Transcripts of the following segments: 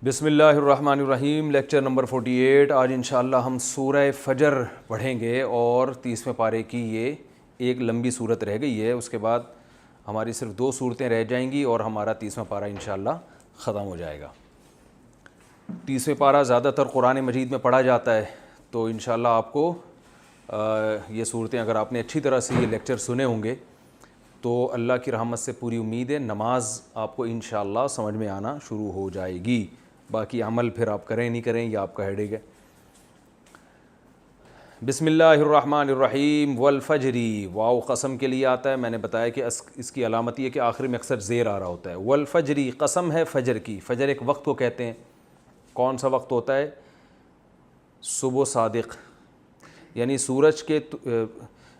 بسم اللہ الرحمن الرحیم، لیکچر نمبر 48۔ آج انشاءاللہ ہم سورہ فجر پڑھیں گے اور 30ویں پارے کی یہ ایک لمبی صورت رہ گئی ہے، اس کے بعد ہماری صرف 2 صورتیں رہ جائیں گی اور ہمارا 30واں پارہ انشاءاللہ ختم ہو جائے گا۔ 30واں پارہ زیادہ تر قرآن مجید میں پڑھا جاتا ہے، تو انشاءاللہ آپ کو یہ صورتیں اگر آپ نے اچھی طرح سے یہ لیکچر سنے ہوں گے تو اللہ کی رحمت سے پوری امید ہے نماز آپ کو انشاءاللہ سمجھ میں آنا شروع ہو جائے گی۔ باقی عمل پھر آپ کریں نہیں کریں یہ آپ کا ہیڈیک ہے۔ بسم اللہ الرحمن الرحیم۔ والفجری، واو قسم کے لیے آتا ہے، میں نے بتایا کہ اس کی علامت یہ کہ آخر میں اکثر زیر آ رہا ہوتا ہے۔ والفجری، قسم ہے فجر کی۔ فجر ایک وقت کو کہتے ہیں، کون سا وقت ہوتا ہے؟ صبح صادق، یعنی سورج کے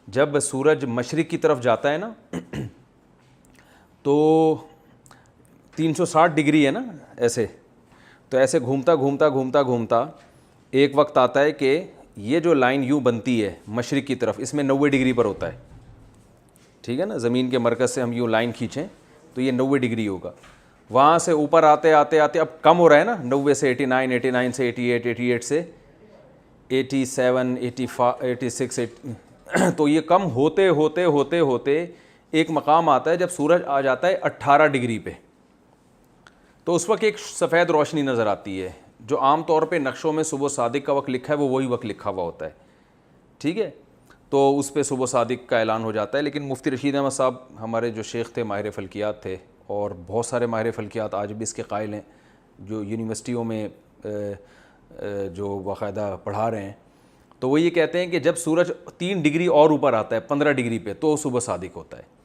جب سورج مشرق کی طرف جاتا ہے نا تو 360 ڈگری ہے نا ایسے، تو ایسے گھومتا گھومتا گھومتا گھومتا ایک وقت آتا ہے کہ یہ جو لائن یوں بنتی ہے مشرق کی طرف، اس میں 90 ڈگری پر ہوتا ہے، ٹھیک ہے نا؟ زمین کے مرکز سے ہم یوں لائن کھینچیں تو یہ 90 ڈگری ہوگا۔ وہاں سے اوپر آتے آتے آتے اب کم ہو رہا ہے نا، 90 سے 89، 89 سے 88، 88 سے 87، 86، تو یہ کم ہوتے ہوتے ہوتے ہوتے ایک مقام آتا ہے جب سورج آ جاتا ہے 18 ڈگری پہ، تو اس وقت ایک سفید روشنی نظر آتی ہے، جو عام طور پہ نقشوں میں صبح صادق کا وقت لکھا ہے وہ وہی وقت لکھا ہوا ہوتا ہے، ٹھیک ہے؟ تو اس پہ صبح صادق کا اعلان ہو جاتا ہے۔ لیکن مفتی رشید احمد صاحب ہمارے جو شیخ تھے، ماہر فلکیات تھے، اور بہت سارے ماہر فلکیات آج بھی اس کے قائل ہیں جو یونیورسٹیوں میں جو باقاعدہ پڑھا رہے ہیں، تو وہ یہ کہتے ہیں کہ جب سورج 3 ڈگری اور اوپر آتا ہے 15 ڈگری پہ تو صبح صادق ہوتا ہے۔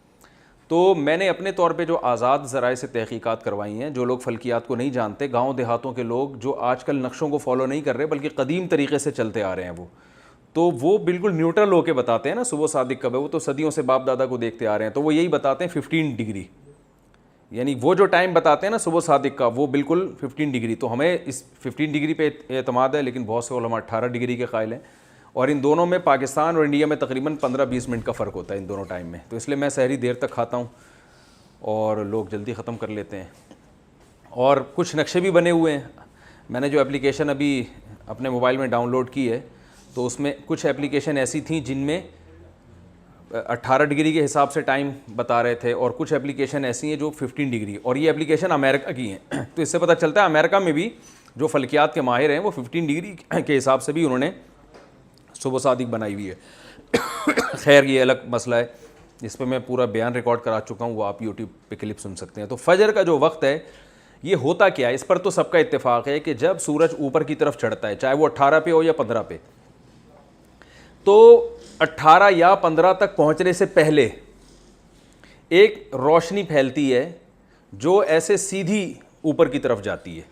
تو میں نے اپنے طور پہ جو آزاد ذرائع سے تحقیقات کروائی ہیں، جو لوگ فلکیات کو نہیں جانتے، گاؤں دیہاتوں کے لوگ جو آج کل نقشوں کو فالو نہیں کر رہے بلکہ قدیم طریقے سے چلتے آ رہے ہیں، وہ بالکل نیوٹرل ہو کے بتاتے ہیں نا صبح صادق کب ہے، وہ تو صدیوں سے باپ دادا کو دیکھتے آ رہے ہیں، تو وہ یہی بتاتے ہیں 15 ڈگری، یعنی وہ جو ٹائم بتاتے ہیں نا صبح صادق کا وہ بالکل 15 ڈگری۔ تو ہمیں اس 15 ڈگری پہ اعتماد ہے، لیکن بہت سے علماء 18 ڈگری کے قائل ہیں، اور ان دونوں میں پاکستان اور انڈیا میں تقریباً 15-20 منٹ کا فرق ہوتا ہے ان دونوں ٹائم میں، تو اس لیے میں سحری دیر تک کھاتا ہوں اور لوگ جلدی ختم کر لیتے ہیں۔ اور کچھ نقشے بھی بنے ہوئے ہیں، میں نے جو اپلیکیشن ابھی اپنے موبائل میں ڈاؤن لوڈ کی ہے تو اس میں کچھ اپلیکیشن ایسی تھیں جن میں 18 ڈگری کے حساب سے ٹائم بتا رہے تھے، اور کچھ اپلیکیشن ایسی ہیں جو 15 ڈگری، اور یہ اپلیکیشن امریکہ کی ہیں، تو اس سے پتہ چلتا ہے امریکہ میں بھی جو فلکیات کے ماہر ہیں وہ 15 ڈگری کے حساب سے بھی انہوں نے صبح صادق بنائی ہوئی ہے۔ خیر یہ الگ مسئلہ ہے، اس پہ میں پورا بیان ریکارڈ کرا چکا ہوں، وہ آپ یوٹیوب پہ کلپ سن سکتے ہیں۔ تو فجر کا جو وقت ہے یہ ہوتا کیا ہے، اس پر تو سب کا اتفاق ہے کہ جب سورج اوپر کی طرف چڑھتا ہے، چاہے وہ 18 پہ ہو یا 15 پہ، تو 18 یا 15 تک پہنچنے سے پہلے ایک روشنی پھیلتی ہے جو ایسے سیدھی اوپر کی طرف جاتی ہے،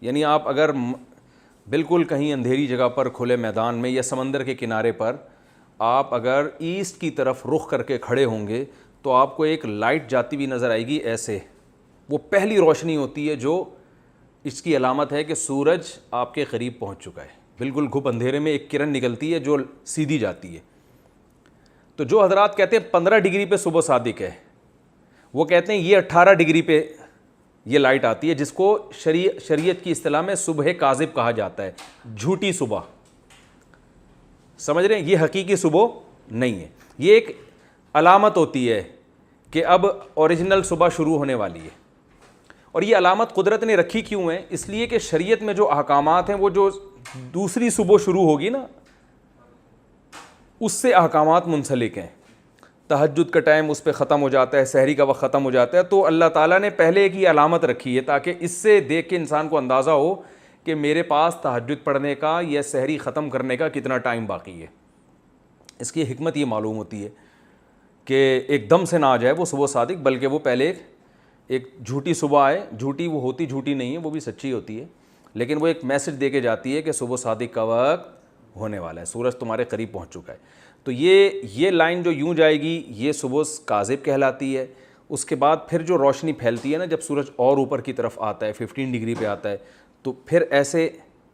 یعنی آپ اگر بالکل کہیں اندھیری جگہ پر کھلے میدان میں یا سمندر کے کنارے پر آپ اگر ایسٹ کی طرف رخ کر کے کھڑے ہوں گے تو آپ کو ایک لائٹ جاتی ہوئی نظر آئے گی ایسے، وہ پہلی روشنی ہوتی ہے جو اس کی علامت ہے کہ سورج آپ کے قریب پہنچ چکا ہے۔ بالکل گھپ اندھیرے میں ایک کرن نکلتی ہے جو سیدھی جاتی ہے۔ تو جو حضرات کہتے ہیں 15 ڈگری پہ صبح صادق ہے، وہ کہتے ہیں یہ 18 ڈگری پہ یہ لائٹ آتی ہے، جس کو شریعت کی اصطلاح میں صبح کاذب کہا جاتا ہے، جھوٹی صبح، سمجھ رہے ہیں؟ یہ حقیقی صبح نہیں ہے، یہ ایک علامت ہوتی ہے کہ اب اوریجنل صبح شروع ہونے والی ہے۔ اور یہ علامت قدرت نے رکھی کیوں ہے؟ اس لیے کہ شریعت میں جو احکامات ہیں وہ جو دوسری صبح شروع ہوگی نا اس سے احکامات منسلک ہیں، تہجد کا ٹائم اس پہ ختم ہو جاتا ہے، سحری کا وقت ختم ہو جاتا ہے، تو اللہ تعالیٰ نے پہلے ایک یہ علامت رکھی ہے تاکہ اس سے دیکھ کے انسان کو اندازہ ہو کہ میرے پاس تہجد پڑھنے کا یا سحری ختم کرنے کا کتنا ٹائم باقی ہے۔ اس کی حکمت یہ معلوم ہوتی ہے کہ ایک دم سے نہ آ جائے وہ صبح صادق، بلکہ وہ پہلے ایک جھوٹی صبح آئے، جھوٹی وہ ہوتی جھوٹی نہیں ہے، وہ بھی سچی ہوتی ہے، لیکن وہ ایک میسج دے کے جاتی ہے کہ صبح صادق کا وقت ہونے والا ہے، سورج تمہارے قریب پہنچ چکا ہے۔ تو یہ لائن جو یوں جائے گی یہ صبح کاذب کہلاتی ہے۔ اس کے بعد پھر جو روشنی پھیلتی ہے نا جب سورج اور اوپر کی طرف آتا ہے، 15 ڈگری پہ آتا ہے، تو پھر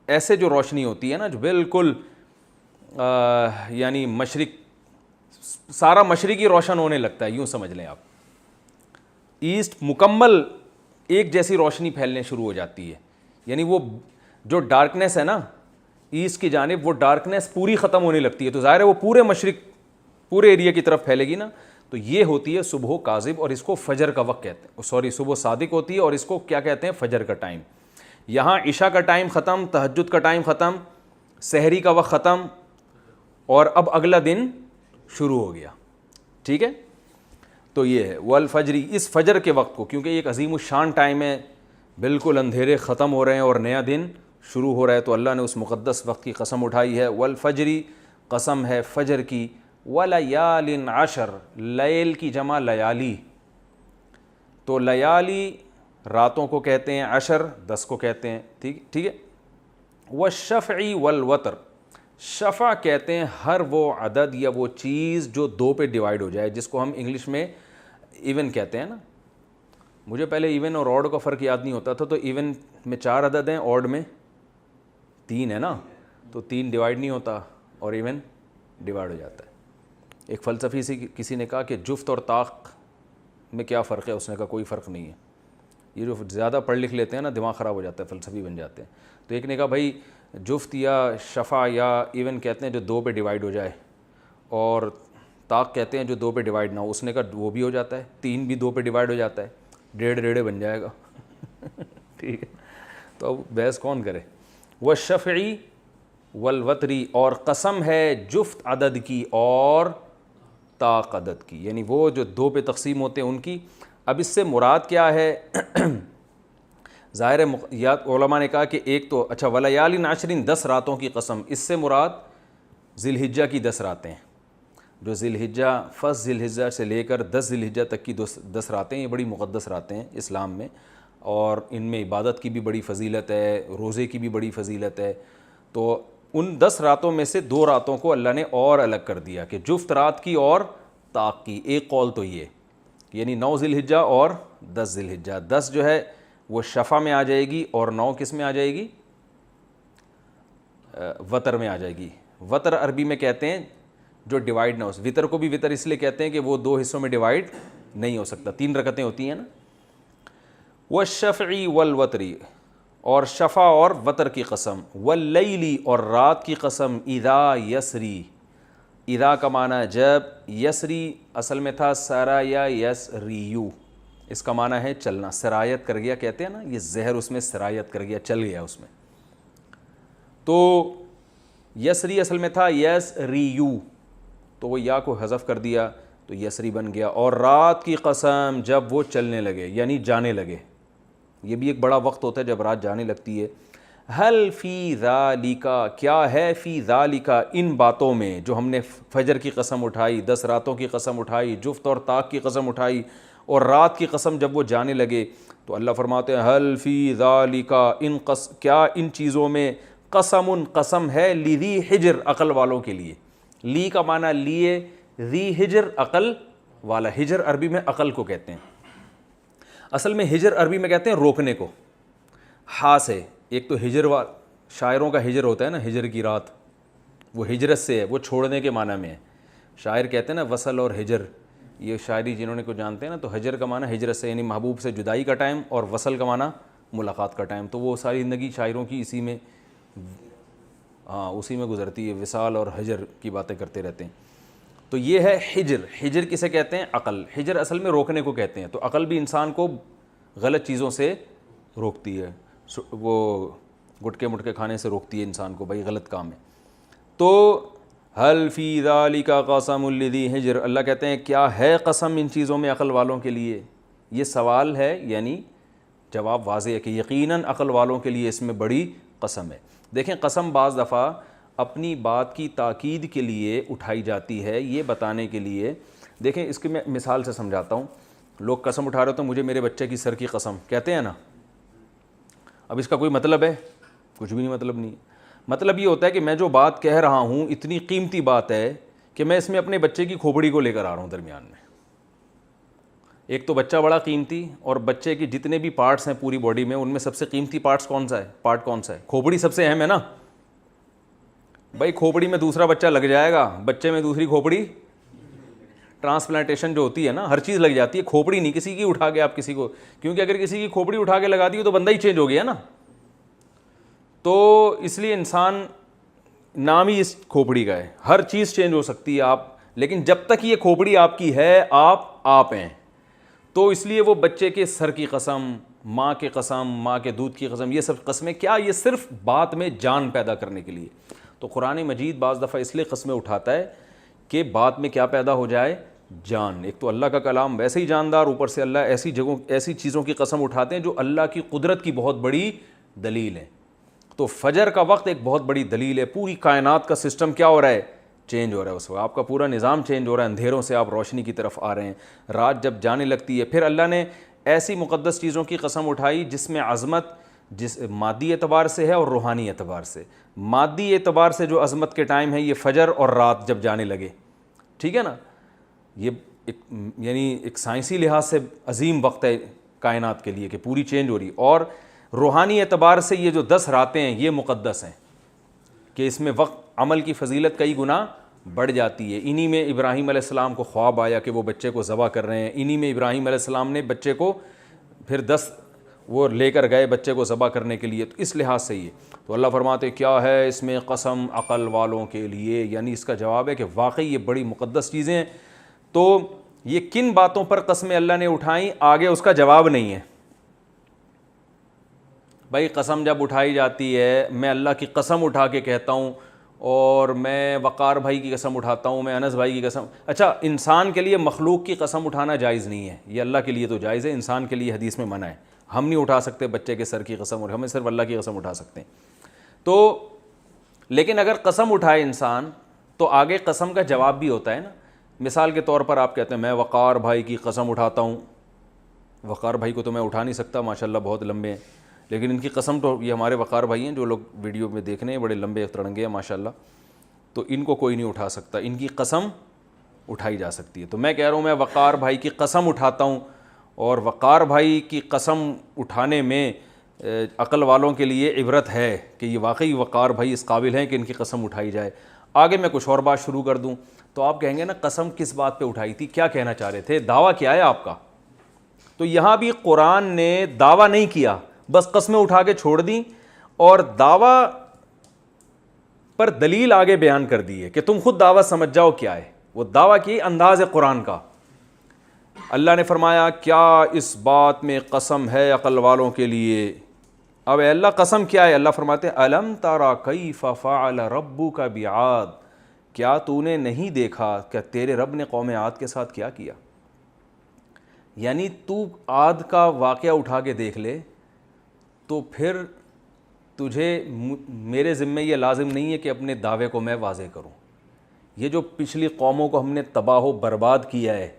ایسے جو روشنی ہوتی ہے نا جو بالکل یعنی سارا مشرقی روشن ہونے لگتا ہے، یوں سمجھ لیں آپ، ایسٹ مکمل ایک جیسی روشنی پھیلنے شروع ہو جاتی ہے، یعنی وہ جو ڈارکنیس ہے نا ایسٹ کی جانب، وہ ڈارکنیس پوری ختم ہونے لگتی ہے، تو ظاہر ہے وہ پورے مشرق پورے ایریا کی طرف پھیلے گی نا. تو یہ ہوتی ہے صبح کاذب، اور اس کو فجر کا وقت کہتے ہیں، سوری صبح صادق ہوتی ہے، اور اس کو کیا کہتے ہیں؟ فجر کا ٹائم. یہاں عشاء کا ٹائم ختم، تہجد کا ٹائم ختم، سحری کا وقت ختم، اور اب اگلا دن شروع ہو گیا. ٹھیک ہے، تو یہ ہے والفجری، اس فجر کے وقت کو، کیونکہ یہ ایک عظیم الشان ٹائم ہے، بالکل اندھیرے ختم ہو رہے ہیں اور نیا دن شروع ہو رہا ہے، تو اللہ نے اس مقدس وقت کی قسم اٹھائی ہے. والفجری، قسم ہے فجر کی، ولیال عشر، لیل کی جمع لیالی، تو لیالی راتوں کو کہتے ہیں، عشر 10 کو کہتے ہیں. ٹھیک ہے. والشفع والوتر، شفع کہتے ہیں ہر وہ عدد یا وہ چیز جو 2 پہ ڈیوائیڈ ہو جائے، جس کو ہم انگلش میں ایون کہتے ہیں نا. مجھے پہلے ایون اور آڈ کا فرق یاد نہیں ہوتا تھا، تو ایون میں 4 عدد ہیں، آڈ میں 3 ہے نا، تو 3 ڈیوائیڈ نہیں ہوتا اور ایون ڈیوائیڈ ہو جاتا ہے. ایک فلسفی سے کسی نے کہا کہ جفت اور طاق میں کیا فرق ہے؟ اس نے کہا کوئی فرق نہیں ہے. یہ جو زیادہ پڑھ لکھ لیتے ہیں نا دماغ خراب ہو جاتا ہے، فلسفی بن جاتے ہیں. تو ایک نے کہا بھائی جفت یا شفع یا ایون کہتے ہیں جو 2 پہ ڈیوائیڈ ہو جائے، اور طاق کہتے ہیں جو 2 پہ ڈیوائیڈ نہ ہو. اس نے کہا وہ بھی ہو جاتا ہے، 3 بھی 2 پہ ڈیوائیڈ ہو جاتا ہے، 1.5 بن جائے گا. ٹھیک ہے، تو اب بحث کون کرے. والشفعی والوتری، اور قسم ہے جفت عدد کی اور طاق عدد کی، یعنی وہ جو 2 پہ تقسیم ہوتے ہیں ان کی. اب اس سے مراد کیا ہے؟ ظاہر ہے علماء نے کہا کہ ایک تو اچھا ولیال عشرین 10 راتوں کی قسم، اس سے مراد ذی الحجہ کی 10 راتیں ہیں، جو ذی الحجہ فرسٹ ذی الحجہ سے لے کر 10 ذی الحجہ تک کی 10 راتیں، یہ بڑی مقدس راتیں ہیں اسلام میں، اور ان میں عبادت کی بھی بڑی فضیلت ہے، روزے کی بھی بڑی فضیلت ہے. تو ان 10 راتوں میں سے 2 راتوں کو اللہ نے اور الگ کر دیا کہ جفت رات کی اور طاق کی. ایک قول تو یہ، یعنی 9 ذی الحجہ اور 10 ذی الحجہ. 10 جو ہے وہ شفع میں آ جائے گی، اور 9 کس میں آ جائے گی؟ وتر میں آ جائے گی. وتر عربی میں کہتے ہیں جو ڈیوائیڈ نہ ہو. وطر کو بھی وطر اس لیے کہتے ہیں کہ وہ 2 حصوں میں ڈیوائیڈ نہیں ہو سکتا، 3 رکعتیں ہوتی ہیں نا. والشفعی والوتری، اور شفع اور وتر کی قسم. واللیلی، اور رات کی قسم. اذا یسری، اذا کا معنی جب، یسری اصل میں تھا سارا یا یسریو، اس کا معنی ہے چلنا، سرایت کر گیا کہتے ہیں نا، یہ زہر اس میں سرایت کر گیا، چل گیا اس میں. تو یسری اصل میں تھا یسریو، تو وہ یا کو حذف کر دیا تو یسری بن گیا. اور رات کی قسم جب وہ چلنے لگے یعنی جانے لگے، یہ بھی ایک بڑا وقت ہوتا ہے جب رات جانے لگتی ہے. حل فی ذالک، کیا ہے فی ذالک، ان باتوں میں جو ہم نے فجر کی قسم اٹھائی، 10 راتوں کی قسم اٹھائی، جفت اور طاق کی قسم اٹھائی، اور رات کی قسم جب وہ جانے لگے، تو اللہ فرماتے ہیں حل فی ذالک، کیا ان چیزوں میں، قسم قسم ہے، لذی حجر عقل والوں کے لیے. لی کا معنی لیے، ذی حجر عقل والا. حجر عربی میں عقل کو کہتے ہیں، اصل میں ہجر عربی میں کہتے ہیں روکنے کو. ہا سے، ایک تو ہجر شاعروں کا ہجر ہوتا ہے نا، ہجر کی رات، وہ ہجرت سے ہے، وہ چھوڑنے کے معنی میں ہے. شاعر کہتے ہیں نا وصل اور ہجر، یہ شاعری جنہوں نے کو جانتے ہیں نا، تو ہجر کا معنی ہجرت سے، یعنی محبوب سے جدائی کا ٹائم، اور وصل کا معنی ملاقات کا ٹائم. تو وہ ساری زندگی شاعروں کی اسی میں اسی میں گزرتی ہے، وصال اور ہجر کی باتیں کرتے رہتے ہیں. تو یہ ہے ہجر. ہجر کسے کہتے ہیں؟ عقل. ہجر اصل میں روکنے کو کہتے ہیں. تو عقل بھی انسان کو غلط چیزوں سے روکتی ہے، وہ گٹکے مٹکے کھانے سے روکتی ہے انسان کو، بھائی غلط کام ہے. تو حل فی ذالک قسم لذی حجر، اللہ کہتے ہیں کیا ہے قسم ان چیزوں میں عقل والوں کے لیے. یہ سوال ہے، یعنی جواب واضح ہے کہ یقیناً عقل والوں کے لیے اس میں بڑی قسم ہے. دیکھیں قسم بعض دفعہ اپنی بات کی تاکید کے لیے اٹھائی جاتی ہے، یہ بتانے کے لیے. دیکھیں اس کی میں مثال سے سمجھاتا ہوں. لوگ قسم اٹھا رہے تو مجھے میرے بچے کی سر کی قسم کہتے ہیں نا. اب اس کا کوئی مطلب ہے؟ کچھ بھی نہیں مطلب نہیں. مطلب یہ ہوتا ہے کہ میں جو بات کہہ رہا ہوں اتنی قیمتی بات ہے کہ میں اس میں اپنے بچے کی کھوپڑی کو لے کر آ رہا ہوں درمیان میں. ایک تو بچہ بڑا قیمتی، اور بچے کی جتنے بھی پارٹس ہیں پوری باڈی میں، ان میں سب سے قیمتی پارٹ کون سا ہے؟ کھوپڑی سب سے اہم ہے نا. بھائی کھوپڑی میں دوسرا بچہ لگ جائے گا، بچے میں دوسری کھوپڑی، ٹرانسپلانٹیشن جو ہوتی ہے نا، ہر چیز لگ جاتی ہے، کھوپڑی نہیں کسی کی اٹھا کے آپ کسی کو، کیونکہ اگر کسی کی کھوپڑی اٹھا کے لگا دی تو بندہ ہی چینج ہو گیا نا. تو اس لیے انسان نام ہی اس کھوپڑی کا ہے. ہر چیز چینج ہو سکتی ہے آپ، لیکن جب تک یہ کھوپڑی آپ کی ہے آپ ہیں. تو اس لیے وہ بچے کے سر کی قسم، ماں کے قسم، ماں کے دودھ کی قسم، یہ سب قسمیں کیا، یہ صرف بات میں جان پیدا کرنے کے لیے. تو قرآن مجید بعض دفعہ اس لیے قسمیں اٹھاتا ہے کہ بات میں کیا پیدا ہو جائے، جان. ایک تو اللہ کا کلام ویسے ہی جاندار، اوپر سے اللہ ایسی جگہوں ایسی چیزوں کی قسم اٹھاتے ہیں جو اللہ کی قدرت کی بہت بڑی دلیل ہے. تو فجر کا وقت ایک بہت بڑی دلیل ہے. پوری کائنات کا سسٹم کیا ہو رہا ہے، چینج ہو رہا ہے. اس وقت آپ کا پورا نظام چینج ہو رہا ہے، اندھیروں سے آپ روشنی کی طرف آ رہے ہیں. رات جب جانے لگتی ہے، پھر اللہ نے ایسی مقدس چیزوں کی قسم اٹھائی جس میں عظمت جس مادی اعتبار سے ہے اور روحانی اعتبار سے. مادی اعتبار سے جو عظمت کے ٹائم ہے یہ فجر اور رات جب جانے لگے، ٹھیک ہے نا. یہ یعنی ایک سائنسی لحاظ سے عظیم وقت ہے کائنات کے لیے کہ پوری چینج ہو رہی. اور روحانی اعتبار سے یہ جو 10 راتیں ہیں یہ مقدس ہیں کہ اس میں وقت عمل کی فضیلت کئی گنا بڑھ جاتی ہے. انہی میں ابراہیم علیہ السلام کو خواب آیا کہ وہ بچے کو ذبح کر رہے ہیں. انہی میں ابراہیم علیہ السلام نے بچے کو پھر 10 وہ لے کر گئے بچے کو ذبح کرنے کے لیے. تو اس لحاظ سے یہ تو اللہ فرماتے کیا ہے اس میں قسم عقل والوں کے لیے، یعنی اس کا جواب ہے کہ واقعی یہ بڑی مقدس چیزیں ہیں. تو یہ کن باتوں پر قسمیں اللہ نے اٹھائیں آگے اس کا جواب نہیں ہے. بھائی قسم جب اٹھائی جاتی ہے، میں اللہ کی قسم اٹھا کے کہتا ہوں، اور میں وقار بھائی کی قسم اٹھاتا ہوں، میں انس بھائی کی قسم. اچھا انسان کے لیے مخلوق کی قسم اٹھانا جائز نہیں ہے، یہ اللہ کے لیے تو جائز ہے، انسان کے لیے حدیث میں منع ہے. ہم نہیں اٹھا سکتے بچے کے سر کی قسم، اور ہمیں صرف اللہ کی قسم اٹھا سکتے ہیں. تو لیکن اگر قسم اٹھائے انسان تو آگے قسم کا جواب بھی ہوتا ہے نا. مثال کے طور پر آپ کہتے ہیں میں وقار بھائی کی قسم اٹھاتا ہوں. وقار بھائی کو تو میں اٹھا نہیں سکتا، ماشاءاللہ بہت لمبے ہیں، لیکن ان کی قسم تو یہ ہمارے وقار بھائی ہیں جو لوگ ویڈیو میں دیکھ رہے ہیں، بڑے لمبے ترنگے ہیں ماشاءاللہ، تو ان کو کوئی نہیں اٹھا سکتا. ان کی قسم اٹھائی جا سکتی ہے. تو میں کہہ رہا ہوں میں وقار بھائی کی قسم اٹھاتا ہوں، اور وقار بھائی کی قسم اٹھانے میں عقل والوں کے لیے عبرت ہے کہ یہ واقعی وقار بھائی اس قابل ہیں کہ ان کی قسم اٹھائی جائے. آگے میں کچھ اور بات شروع کر دوں تو آپ کہیں گے نا قسم کس بات پہ اٹھائی تھی، کیا کہنا چاہ رہے تھے، دعویٰ کیا ہے آپ کا. تو یہاں بھی قرآن نے دعویٰ نہیں کیا، بس قسمیں اٹھا کے چھوڑ دیں اور دعویٰ پر دلیل آگے بیان کر دی ہے کہ تم خود دعویٰ سمجھ جاؤ کیا ہے. وہ دعویٰ کی انداز ہے قرآن کا. اللہ نے فرمایا کیا اس بات میں قسم ہے عقل والوں کے لیے. اب اے اللہ قسم کیا ہے؟ اللہ فرماتے ہیں الم تری کیف فعل ربک بعاد، کیا تو نے نہیں دیکھا کہ تیرے رب نے قوم عاد کے ساتھ کیا کیا. یعنی تو عاد کا واقعہ اٹھا کے دیکھ لے تو پھر تجھے میرے ذمہ یہ لازم نہیں ہے کہ اپنے دعوے کو میں واضح کروں. یہ جو پچھلی قوموں کو ہم نے تباہ و برباد کیا ہے،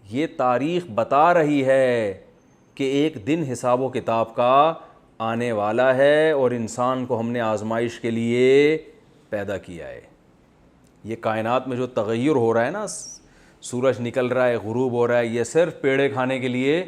یہ تاریخ بتا رہی ہے کہ ایک دن حساب و کتاب کا آنے والا ہے، اور انسان کو ہم نے آزمائش کے لیے پیدا کیا ہے. یہ کائنات میں جو تغیر ہو رہا ہے نا، سورج نکل رہا ہے، غروب ہو رہا ہے، یہ صرف پیڑے کھانے کے لیے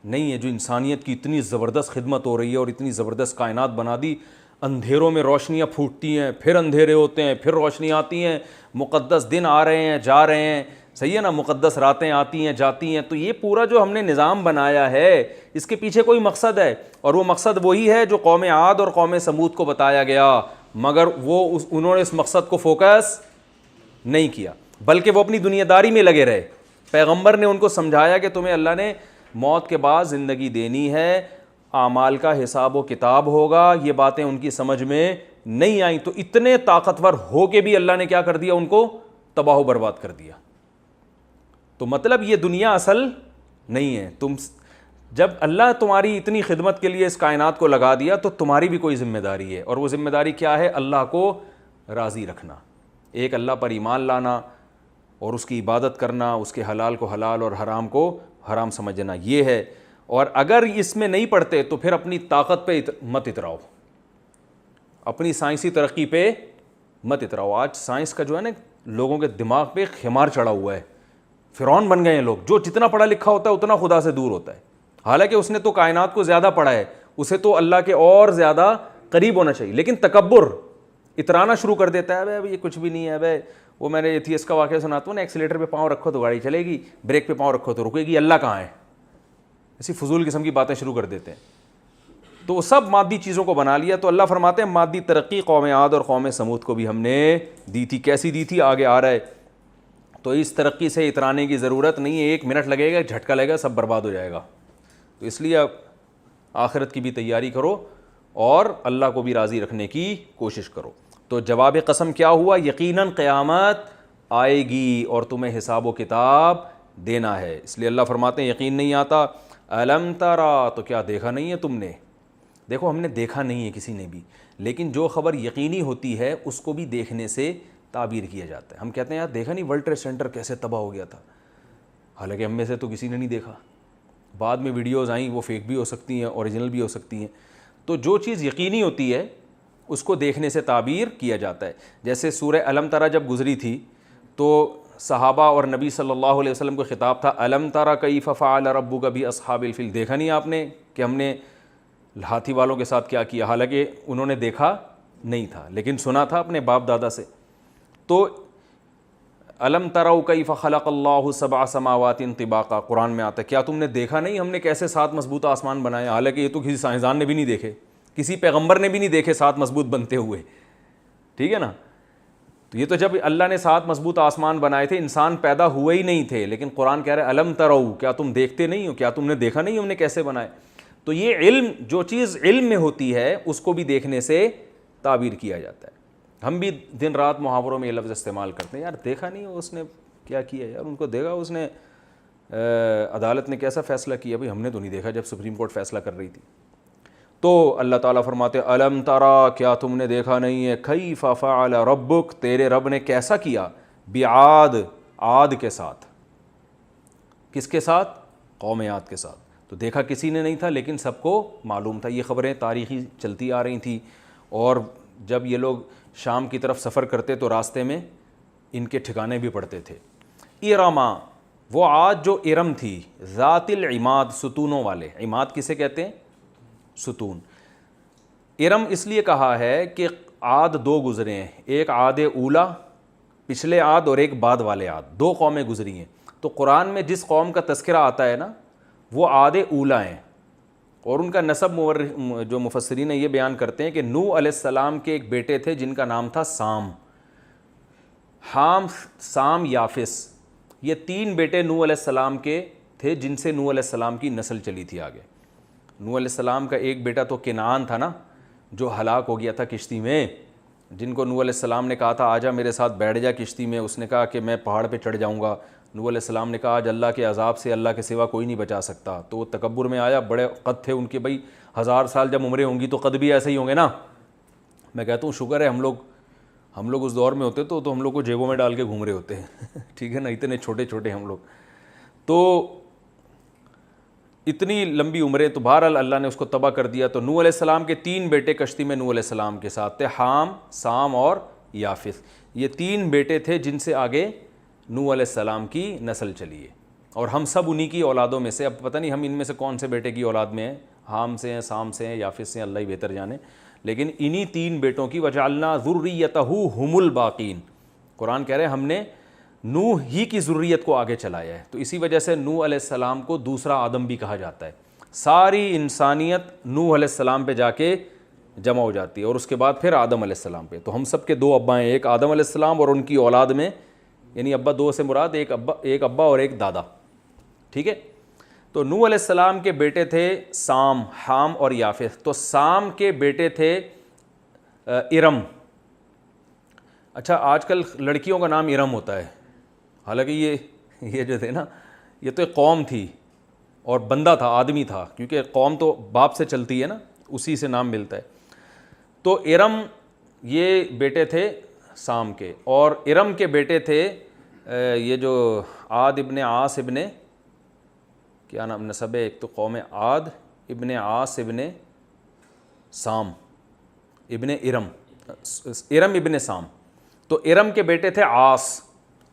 نہیں ہے. جو انسانیت کی اتنی زبردست خدمت ہو رہی ہے اور اتنی زبردست کائنات بنا دی، اندھیروں میں روشنیاں پھوٹتی ہیں، پھر اندھیرے ہوتے ہیں، پھر روشنی آتی ہیں، مقدس دن آ رہے ہیں جا رہے ہیں، صحیح ہے نا، مقدس راتیں آتی ہیں جاتی ہیں. تو یہ پورا جو ہم نے نظام بنایا ہے اس کے پیچھے کوئی مقصد ہے، اور وہ مقصد وہی ہے جو قوم عاد اور قوم سمود کو بتایا گیا، مگر انہوں نے اس مقصد کو فوکس نہیں کیا، بلکہ وہ اپنی دنیا داری میں لگے رہے. پیغمبر نے ان کو سمجھایا کہ تمہیں اللہ نے موت کے بعد زندگی دینی ہے، اعمال کا حساب و کتاب ہوگا. یہ باتیں ان کی سمجھ میں نہیں آئیں، تو اتنے طاقتور ہو کے بھی اللہ نے کیا کر دیا، ان کو تباہ و برباد کر دیا. تو مطلب یہ دنیا اصل نہیں ہے. تم جب اللہ تمہاری اتنی خدمت کے لیے اس کائنات کو لگا دیا تو تمہاری بھی کوئی ذمہ داری ہے، اور وہ ذمہ داری کیا ہے؟ اللہ کو راضی رکھنا، ایک اللہ پر ایمان لانا اور اس کی عبادت کرنا، اس کے حلال کو حلال اور حرام کو حرام سمجھنا، یہ ہے. اور اگر اس میں نہیں پڑتے تو پھر اپنی طاقت پہ مت اتراؤ، اپنی سائنسی ترقی پہ مت اتراؤ. آج سائنس کا جو ہے نا لوگوں کے دماغ پہ خمار چڑھا ہوا ہے، فرعون بن گئے ہیں لوگ. جو جتنا پڑھا لکھا ہوتا ہے اتنا خدا سے دور ہوتا ہے، حالانکہ اس نے تو کائنات کو زیادہ پڑھا ہے، اسے تو اللہ کے اور زیادہ قریب ہونا چاہیے. لیکن تکبر اترانا شروع کر دیتا ہے، ابے یہ کچھ بھی نہیں ہے. ابے وہ میں نے ایتھیس کا واقعہ سناتا ہوں نا، ایکسیلیٹر پہ پاؤں رکھو تو گاڑی چلے گی، بریک پہ پاؤں رکھو تو رکے گی، اللہ کہاں ہے؟ ایسی فضول قسم کی باتیں شروع کر دیتے ہیں. تو سب مادی چیزوں کو بنا لیا. تو اللہ فرماتے ہیں مادی ترقی قوم عاد اور قوم سمود کو بھی ہم نے دی تھی. کیسی دی تھی آگے آ رہا ہے. تو اس ترقی سے اترانے کی ضرورت نہیں ہے, 1 منٹ لگے گا, جھٹکا لگے گا, سب برباد ہو جائے گا. تو اس لیے آخرت کی بھی تیاری کرو اور اللہ کو بھی راضی رکھنے کی کوشش کرو. تو جواب قسم کیا ہوا؟ یقیناً قیامت آئے گی اور تمہیں حساب و کتاب دینا ہے. اس لیے اللہ فرماتے ہیں یقین نہیں آتا. الم ترا, تو کیا دیکھا نہیں ہے تم نے؟ دیکھو ہم نے دیکھا نہیں ہے کسی نے بھی, لیکن جو خبر یقینی ہوتی ہے اس کو بھی دیکھنے سے تعبیر کیا جاتا ہے. ہم کہتے ہیں یار دیکھا نہیں ورلڈ ٹریڈ سینٹر کیسے تباہ ہو گیا تھا, حالانکہ ہم میں سے تو کسی نے نہیں دیکھا. بعد میں ویڈیوز آئیں, وہ فیک بھی ہو سکتی ہیں, اوریجنل بھی ہو سکتی ہیں. تو جو چیز یقینی ہوتی ہے اس کو دیکھنے سے تعبیر کیا جاتا ہے. جیسے سورہ الم ترا جب گزری تھی تو صحابہ اور نبی صلی اللہ علیہ وسلم کو خطاب تھا, الم ترا کیف فعل ربک باصحاب الفیل, دیکھا نہیں آپ نے کہ ہم نے ہاتھی والوں کے ساتھ کیا کیا؟ حالانکہ انہوں نے دیکھا نہیں تھا لیکن سنا تھا اپنے باپ دادا سے. تو الم تروا کیف خلق اللہ 7 سماوات طباقا, قرآن میں آتا ہے کیا تم نے دیکھا نہیں ہم نے کیسے 7 مضبوط آسمان بنائے؟ حالانکہ یہ تو کسی سائنسدان نے بھی نہیں دیکھے, کسی پیغمبر نے بھی نہیں دیکھے 7 مضبوط بنتے ہوئے. ٹھیک ہے نا. تو یہ تو جب اللہ نے 7 مضبوط آسمان بنائے تھے انسان پیدا ہوئے ہی نہیں تھے, لیکن قرآن کہہ رہا ہے الم تروا, کیا تم دیکھتے نہیں ہو, کیا تم نے دیکھا نہیں ہم نے کیسے بنائے؟ تو یہ علم, جو چیز علم میں ہوتی ہے اس کو بھی دیکھنے سے تعبیر کیا جاتا ہے. ہم بھی دن رات محاوروں میں یہ لفظ استعمال کرتے ہیں, یار دیکھا نہیں اس نے کیا کیا, یار ان کو دیکھا اس نے عدالت نے کیسا فیصلہ کیا, بھائی ہم نے تو نہیں دیکھا جب سپریم کورٹ فیصلہ کر رہی تھی. تو اللہ تعالیٰ فرماتے الم ترا, کیا تم نے دیکھا نہیں ہے, کیف فعل ربک, تیرے رب نے کیسا کیا, بعاد, عاد کے ساتھ. کس کے ساتھ؟ قوم عاد کے ساتھ. تو دیکھا کسی نے نہیں تھا لیکن سب کو معلوم تھا. یہ خبریں تاریخی چلتی آ رہی تھیں, اور جب یہ لوگ شام کی طرف سفر کرتے تو راستے میں ان کے ٹھکانے بھی پڑتے تھے. ارما, وہ عاد جو ارم تھی, ذات العماد, ستونوں والے. عماد کسے کہتے ہیں؟ ستون. ارم اس لیے کہا ہے کہ عاد 2 گزرے ہیں, ایک عاد اولا پچھلے عاد اور ایک بعد والے عاد, 2 قومیں گزری ہیں. تو قرآن میں جس قوم کا تذکرہ آتا ہے نا وہ عاد اولا ہیں, اور ان کا نسب جو مفسرین یہ بیان کرتے ہیں کہ نوح علیہ السلام کے ایک بیٹے تھے جن کا نام تھا سام. حام, سام, یافس, یہ 3 بیٹے نوح علیہ السلام کے تھے جن سے نوح علیہ السلام کی نسل چلی تھی آگے. نوح علیہ السلام کا ایک بیٹا تو کنعان تھا نا, جو ہلاک ہو گیا تھا کشتی میں, جن کو نوح علیہ السلام نے کہا تھا آجا میرے ساتھ بیٹھ جا کشتی میں, اس نے کہا کہ میں پہاڑ پہ چڑھ جاؤں گا. نوح علیہ السلام نے کہا آج اللہ کے عذاب سے اللہ کے سوا کوئی نہیں بچا سکتا. تو وہ تکبر میں آیا, بڑے قد تھے ان کے, بھائی 1000 سال جب عمریں ہوں گی تو قد بھی ایسے ہی ہوں گے نا. میں کہتا ہوں شکر ہے ہم لوگ اس دور میں ہوتے تو ہم لوگ کو جیبوں میں ڈال کے گھوم رہے ہوتے ہیں. ٹھیک ہے نا, اتنے چھوٹے چھوٹے ہم لوگ, تو اتنی لمبی عمریں. تو بہرحال اللہ نے اس کو تباہ کر دیا. تو نوح علیہ السلام کے 3 بیٹے کشتی میں نوح علیہ السلام کے ساتھ تھے, حام, سام اور یافس. یہ 3 بیٹے تھے جن سے آگے نوح علیہ السلام کی نسل چلی ہے, اور ہم سب انہی کی اولادوں میں سے. اب پتہ نہیں ہم ان میں سے کون سے بیٹے کی اولاد میں ہیں, حام سے ہیں, سام سے ہیں, یافس سے ہیں, اللہ ہی بہتر جانے. لیکن انہی 3 بیٹوں کی وجعلنا ذریتہ ہم الباقین, قرآن کہہ رہے ہیں ہم نے نوح ہی کی ذریت کو آگے چلایا ہے. تو اسی وجہ سے نوح علیہ السلام کو دوسرا آدم بھی کہا جاتا ہے. ساری انسانیت نوح علیہ السلام پہ جا کے جمع ہو جاتی ہے, اور اس کے بعد پھر آدم علیہ السلام پہ. تو ہم سب کے 2 ابا ہیں, ایک آدم علیہ السلام اور ان کی اولاد میں, یعنی ابا 2 سے مراد ایک ابا اور ایک دادا. ٹھیک ہے. تو نوح علیہ السلام کے بیٹے تھے سام, حام اور یافس. تو سام کے بیٹے تھے ارم. اچھا آج کل لڑکیوں کا نام ارم ہوتا ہے, حالانکہ یہ جو تھے نا یہ تو ایک قوم تھی اور بندہ تھا, آدمی تھا, کیونکہ قوم تو باپ سے چلتی ہے نا, اسی سے نام ملتا ہے. تو ارم یہ بیٹے تھے سام کے, اور ارم کے بیٹے تھے یہ جو عاد ابن عاص ابن, کیا نام نسب ہے, ایک تو قوم عاد ابن عاص ابن سام ابن ارم, ارم ابن سام. تو ارم کے بیٹے تھے عاص,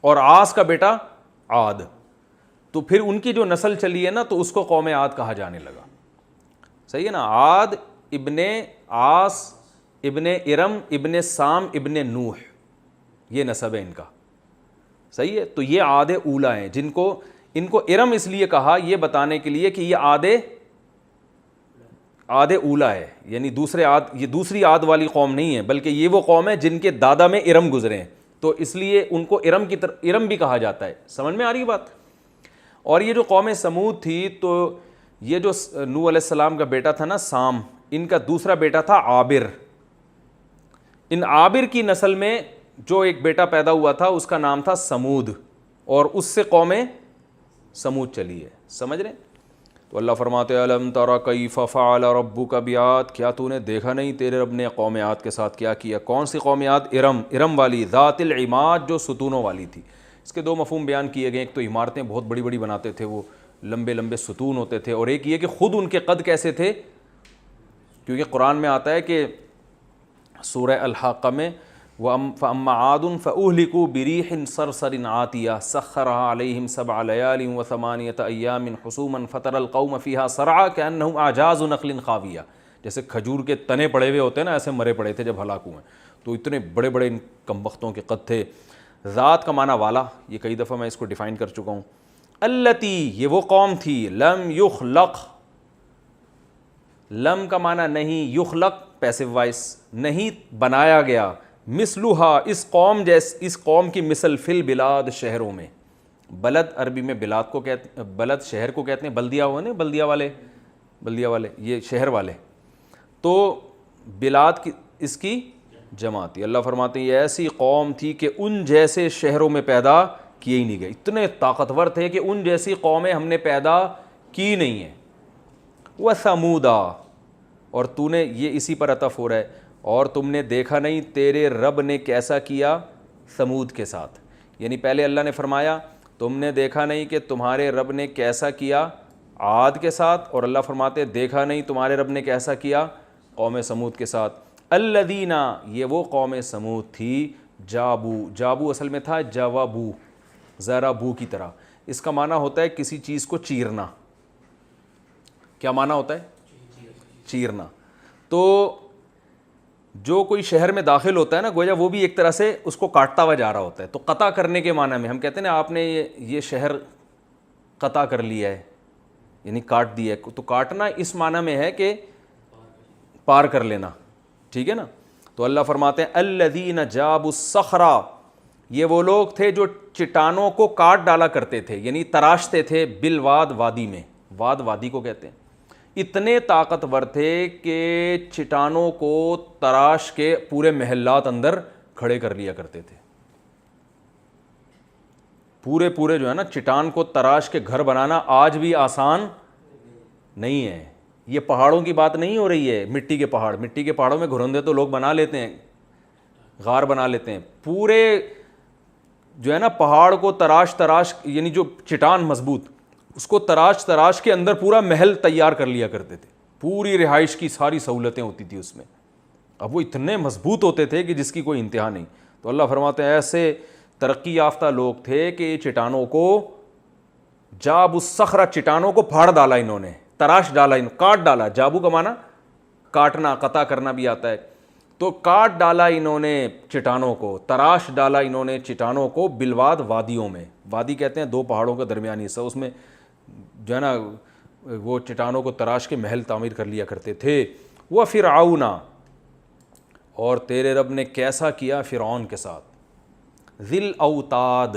اور عاص کا بیٹا عاد. تو پھر ان کی جو نسل چلی ہے نا تو اس کو قوم عاد کہا جانے لگا. صحیح ہے نا, عاد ابن عاص ابن ارم ابن سام ابن نوح, یہ نسب ہے ان کا. صحیح ہے. تو یہ عاد اولا ہیں, جن کو ان کو ارم اس لیے کہا یہ بتانے کے لیے کہ یہ عاد عاد اولا ہے، یعنی دوسرے عاد، یہ دوسری عاد والی قوم نہیں ہے، بلکہ یہ وہ قوم ہے جن کے دادا میں ارم گزرے ہیں، تو اس لیے ان کو ارم کی ارم بھی کہا جاتا ہے. سمجھ میں آ رہی بات؟ اور یہ جو قوم سمود تھی، تو یہ جو نوح علیہ السلام کا بیٹا تھا نا سام، ان کا دوسرا بیٹا تھا عابر. ان عابر کی نسل میں جو ایک بیٹا پیدا ہوا تھا اس کا نام تھا سمود، اور اس سے قوم سمود چلی ہے. سمجھ رہے ہیں؟ تو اللہ فرماتے ہیں الم تر کیف فعل ربک بعاد، کیا تو نے دیکھا نہیں تیرے رب نے قوم عاد کے ساتھ کیا کیا؟ کون سی قوم عاد؟ ارم، ارم والی، ذات العماد، جو ستونوں والی تھی. اس کے دو مفہوم بیان کیے گئے، ایک تو عمارتیں بہت بڑی بڑی بناتے تھے، وہ لمبے لمبے ستون ہوتے تھے، اور ایک یہ کہ خود ان کے قد کیسے تھے، کیونکہ قرآن میں آتا ہے کہ سورہ الحاقہ میں فَأَمَّا عَادٌ فَأُهْلِكُوا بِرِيحٍ صَرْصَرٍ عَاتِيَةٍ سَخَّرَهَا عَلَيْهِمْ 7 لَيَالٍ و8 أَيَّامٍ حُسُومًا فَتَرَى الْقَوْمَ فِيهَا صَرْعَىٰ كَأَنَّهُمْ أَعْجَازُ نَخْلٍ خَاوِيَةٍ، جیسے کھجور کے تنے پڑے ہوئے ہوتے ہیں نا، ایسے مرے پڑے تھے جب ہلاک ہوئے. تو اتنے بڑے بڑے ان کمبختوں کے قد تھے. ذات کا معنی والا، یہ کئی دفعہ میں اس کو ڈیفائن کر چکا ہوں. التی، یہ وہ قوم تھی، لم یخلق، لم کا معنی نہیں، یخلق پیسو وائس، نہیں بنایا گیا، مثلھا، اس قوم کی مثل، فی البلاد، شہروں میں. بلد عربی میں بلاد کو کہتے ہیں، بلد شہر کو کہتے ہیں، بلدیہ ہوئے نا، بلدیہ والے یہ شہر والے، تو بلاد کی اس کی جمع تھی. اللہ فرماتے ہیں یہ ایسی قوم تھی کہ ان جیسے شہروں میں پیدا کیے ہی نہیں گئے، اتنے طاقتور تھے کہ ان جیسی قومیں ہم نے پیدا کی نہیں ہیں. وَثَمُودَا، اور تو نے، یہ اسی پر عطف ہو رہا ہے، اور تم نے دیکھا نہیں تیرے رب نے کیسا کیا ثمود کے ساتھ. یعنی پہلے اللہ نے فرمایا تم نے دیکھا نہیں کہ تمہارے رب نے کیسا کیا عاد کے ساتھ، اور اللہ فرماتے دیکھا نہیں تمہارے رب نے کیسا کیا قوم سمود کے ساتھ. الذین، یہ وہ قوم سمود تھی، جابو اصل میں تھا جوابو، ذرا بو کی طرح. اس کا معنی ہوتا ہے کسی چیز کو چیرنا. کیا معنی ہوتا ہے؟ چیرنا. تو جو کوئی شہر میں داخل ہوتا ہے نا، گویا وہ بھی ایک طرح سے اس کو کاٹتا ہوا جا رہا ہوتا ہے. تو قطع کرنے کے معنی میں ہم کہتے ہیں نا آپ نے یہ شہر قطع کر لیا ہے، یعنی کاٹ دیا ہے. تو کاٹنا اس معنی میں ہے کہ پار کر لینا، ٹھیک ہے نا. تو اللہ فرماتے ہیں الذین جابوا الصخر، یہ وہ لوگ تھے جو چٹانوں کو کاٹ ڈالا کرتے تھے، یعنی تراشتے تھے، بالواد، وادی میں، واد وادی کو کہتے ہیں. اتنے طاقتور تھے کہ چٹانوں کو تراش کے پورے محلات اندر کھڑے کر لیا کرتے تھے. پورے جو ہے نا چٹان کو تراش کے گھر بنانا آج بھی آسان نہیں ہے. یہ پہاڑوں کی بات نہیں ہو رہی ہے، مٹی کے پہاڑوں میں گھرندے تو لوگ بنا لیتے ہیں، غار بنا لیتے ہیں. پورے جو ہے نا پہاڑ کو تراش یعنی جو چٹان مضبوط، اس کو تراش کے اندر پورا محل تیار کر لیا کرتے تھے. پوری رہائش کی ساری سہولتیں ہوتی تھی اس میں. اب وہ اتنے مضبوط ہوتے تھے کہ جس کی کوئی انتہا نہیں. تو اللہ فرماتے ہیں ایسے ترقی یافتہ لوگ تھے کہ یہ چٹانوں کو، جاب الصخرہ، چٹانوں کو پھاڑ ڈالا انہوں نے، تراش ڈالا، کاٹ ڈالا. جابو کا معنی کاٹنا، قطع کرنا بھی آتا ہے. تو کاٹ ڈالا انہوں نے چٹانوں کو، تراش ڈالا انہوں نے چٹانوں کو، بالواد، وادیوں میں. وادی کہتے ہیں دو پہاڑوں کا درمیانی حصہ، اس میں جو ہے نا وہ چٹانوں کو تراش کے محل تعمیر کر لیا کرتے تھے. وَفِرْعَوْنَ، اور تیرے رب نے کیسا کیا فرعون کے ساتھ. ذی الاوتاد،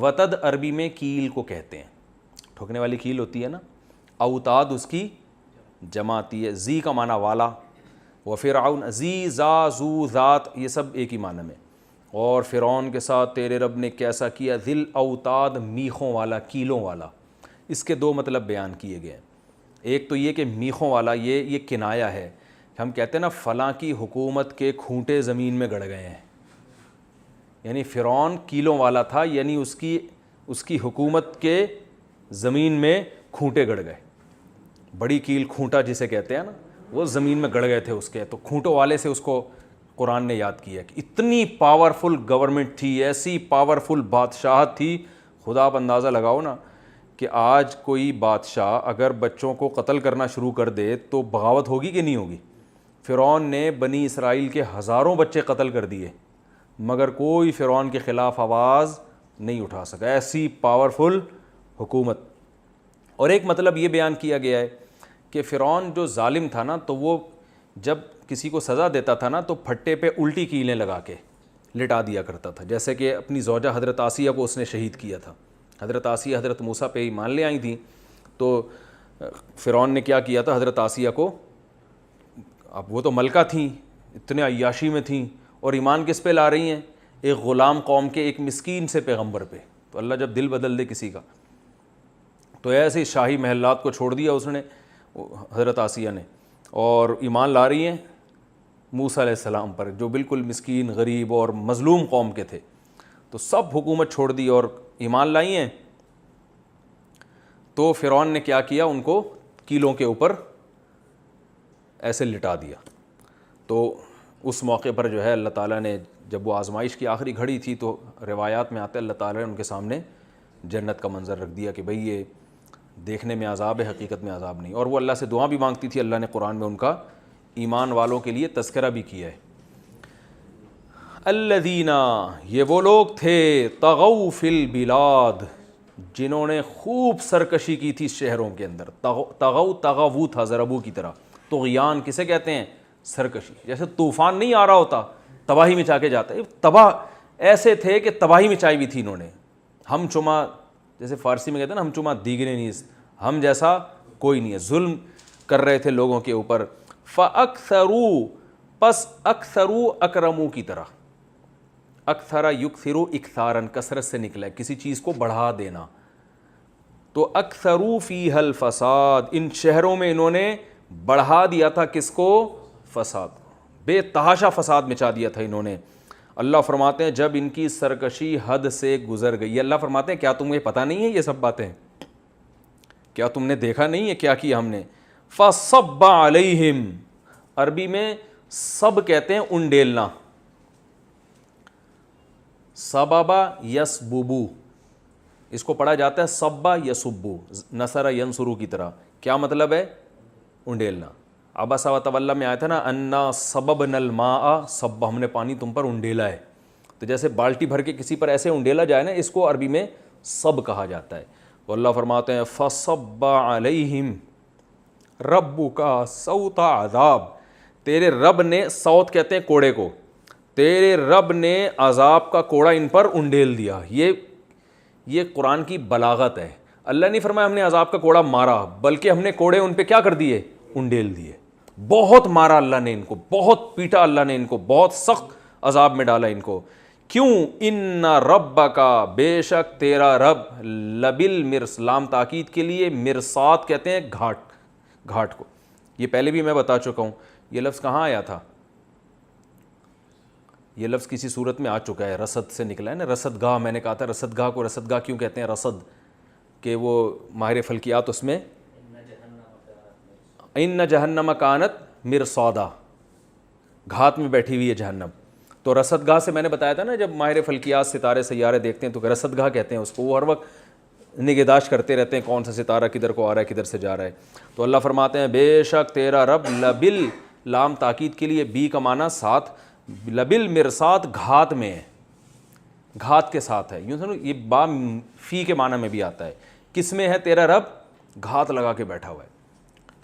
وتد عربی میں کیل کو کہتے ہیں، ٹھوکنے والی کیل ہوتی ہے نا، اوتاد اس کی جمع آتی ہے. ذی کا معنی والا، وفرعون، ذی، ذا، ذو، ذات، یہ سب ایک ہی معنی میں. اور فرعون کے ساتھ تیرے رب نے کیسا کیا، ذی الاوتاد، میخوں والا، کیلوں والا. اس کے دو مطلب بیان کیے گئے. ایک تو یہ کہ میخوں والا، یہ کنایا ہے. ہم کہتے ہیں نا فلاں کی حکومت کے کھونٹے زمین میں گڑ گئے ہیں، یعنی فرعون کیلوں والا تھا، یعنی اس کی حکومت کے زمین میں کھونٹے گڑ گئے. بڑی کیل، کھونٹا جسے کہتے ہیں نا، وہ زمین میں گڑ گئے تھے اس کے. تو کھونٹوں والے سے اس کو قرآن نے یاد کیا کہ اتنی پاورفل گورنمنٹ تھی، ایسی پاورفل بادشاہت تھی. خدا آپ اندازہ لگاؤ نا کہ آج کوئی بادشاہ اگر بچوں کو قتل کرنا شروع کر دے تو بغاوت ہوگی کہ نہیں ہوگی. فرعون نے بنی اسرائیل کے ہزاروں بچے قتل کر دیے، مگر کوئی فرعون کے خلاف آواز نہیں اٹھا سکا. ایسی پاورفل حکومت. اور ایک مطلب یہ بیان کیا گیا ہے کہ فرعون جو ظالم تھا نا تو وہ جب کسی کو سزا دیتا تھا نا تو پھٹے پہ الٹی کیلیں لگا کے لٹا دیا کرتا تھا. جیسے کہ اپنی زوجہ حضرت آسیہ کو اس نے شہید کیا تھا. حضرت آسیہ حضرت موسیٰ پہ ایمان لے آئی تھیں تو فرعون نے کیا کیا تھا حضرت آسیہ کو, اب وہ تو ملکہ تھیں, اتنے عیاشی میں تھیں, اور ایمان کس پہ لا رہی ہیں؟ ایک غلام قوم کے ایک مسکین سے پیغمبر پہ. تو اللہ جب دل بدل دے کسی کا, تو ایسے ہی شاہی محلات کو چھوڑ دیا اس نے حضرت آسیہ نے, اور ایمان لا رہی ہیں موسیٰ علیہ السلام پر جو بالکل مسکین غریب اور مظلوم قوم کے تھے. تو سب حکومت چھوڑ دی اور ایمان لائی ہیں. تو فرعون نے کیا کیا, ان کو کیلوں کے اوپر ایسے لٹا دیا. تو اس موقع پر جو ہے اللہ تعالیٰ نے, جب وہ آزمائش کی آخری گھڑی تھی, تو روایات میں آتا ہے اللہ تعالیٰ نے ان کے سامنے جنت کا منظر رکھ دیا کہ بھئی یہ دیکھنے میں عذاب ہے, حقیقت میں عذاب نہیں. اور وہ اللہ سے دعا بھی مانگتی تھی, اللہ نے قرآن میں ان کا ایمان والوں کے لیے تذکرہ بھی کیا ہے. الذین, یہ وہ لوگ تھے, طغوا فی البلاد, جنہوں نے خوب سرکشی کی تھی شہروں کے اندر. طغوا طغوا تھا ضربو کی طرح. طغیان کسے کہتے ہیں؟ سرکشی. جیسے طوفان نہیں آ رہا ہوتا تباہی مچا کے جاتا ہے, تباہ ایسے تھے کہ تباہی مچائی بھی تھی انہوں نے. ہم چما, جیسے فارسی میں کہتے ہیں نا, ہم چما دیگرے نیز, ہم جیسا کوئی نہیں ہے. ظلم کر رہے تھے لوگوں کے اوپر. فَأَكْثَرُوا, پس اکثرو اکرمو کی طرح. اکثر یکثرو اکثارن, کثرت سے نکلا ہے, کسی چیز کو بڑھا دینا. تو اکثرو فیہا الفساد, ان شہروں میں انہوں نے بڑھا دیا تھا کس کو؟ فساد, بے تحاشا فساد مچا دیا تھا انہوں نے. اللہ فرماتے ہیں جب ان کی سرکشی حد سے گزر گئی, اللہ فرماتے ہیں کیا تمہیں پتہ نہیں ہے یہ سب باتیں؟ کیا تم نے دیکھا نہیں ہے کیا کیا ہم نے؟ فَصَبَّ عَلَيْهِمْ, عربی میں سب کہتے ہیں انڈیلنا. سببا یسببو, اس کو پڑھا جاتا ہے سبا یسبو, نصر ینصرو کی طرح. کیا مطلب ہے؟ انڈیلنا. عبس و تولی میں آیا تھا نا, انا سببنا الماء صبا, ہم نے پانی تم پر انڈیلا ہے. تو جیسے بالٹی بھر کے کسی پر ایسے انڈیلا جائے نا, اس کو عربی میں سب کہا جاتا ہے. تو اللہ فرماتے ہیں فَصَبَّ عَلَيْهِمْ رَبُّكَ صَوْتَ عذاب, تیرے رب نے, صوت کہتے ہیں کوڑے کو, تیرے رب نے عذاب کا کوڑا ان پر انڈیل دیا. یہ قرآن کی بلاغت ہے. اللہ نے فرمایا ہم نے عذاب کا کوڑا مارا, بلکہ ہم نے کوڑے ان پہ کیا کر دیے؟ انڈیل دیے. بہت مارا اللہ نے ان کو, بہت پیٹا اللہ نے ان کو, بہت سخت عذاب میں ڈالا ان کو. کیوں؟ ان ربک, بے شک تیرا رب, لبالمرصاد, لام تاکید کے لیے, مرصاد کہتے ہیں گھاٹ, گھاٹ کو. یہ پہلے بھی میں بتا چکا ہوں. یہ لفظ کہاں آیا تھا؟ یہ لفظ کسی صورت میں آ چکا ہے, رصد سے نکلا ہے نا, رصد گاہ. میں نے کہا تھا رصد گاہ کو رصد گاہ کیوں کہتے ہیں؟ رصد, کہ وہ ماہر فلکیات اس میں ان جہنم کانت مرصادا, گھات میں بیٹھی ہوئی ہے جہنم. تو رصد گاہ سے میں نے بتایا تھا نا, جب ماہر فلکیات ستارے سیارے دیکھتے ہیں تو رصد گاہ کہتے ہیں اس کو. وہ ہر وقت نگہداشت کرتے رہتے ہیں کون سا ستارہ کدھر کو آ رہا ہے, کدھر سے جا رہا ہے. تو اللہ فرماتے ہیں بے شک تیرا رب, لبل, لام تاکید کے لیے, بی کا معنی ساتھ, لبالمرصاد, گھات میں ہے, گھات کے ساتھ ہے. یوں سنو, یہ با فی کے معنی میں بھی آتا ہے. کس میں ہے تیرا رب؟ گھات لگا کے بیٹھا ہوا ہے.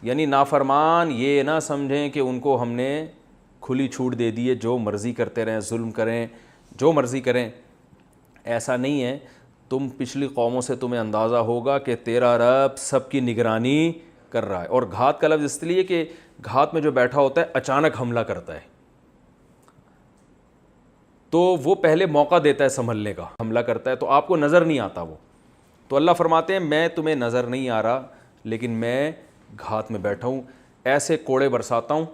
یعنی نافرمان یہ نہ سمجھیں کہ ان کو ہم نے کھلی چھوٹ دے دی ہے, جو مرضی کرتے رہیں, ظلم کریں, جو مرضی کریں. ایسا نہیں ہے. تم پچھلی قوموں سے تمہیں اندازہ ہوگا کہ تیرا رب سب کی نگرانی کر رہا ہے. اور گھات کا لفظ اس لیے کہ گھات میں جو بیٹھا ہوتا ہے اچانک حملہ کرتا ہے, تو وہ پہلے موقع دیتا ہے سنبھلنے کا, حملہ کرتا ہے تو آپ کو نظر نہیں آتا وہ. تو اللہ فرماتے ہیں میں تمہیں نظر نہیں آ رہا, لیکن میں گھات میں بیٹھا ہوں, ایسے کوڑے برساتا ہوں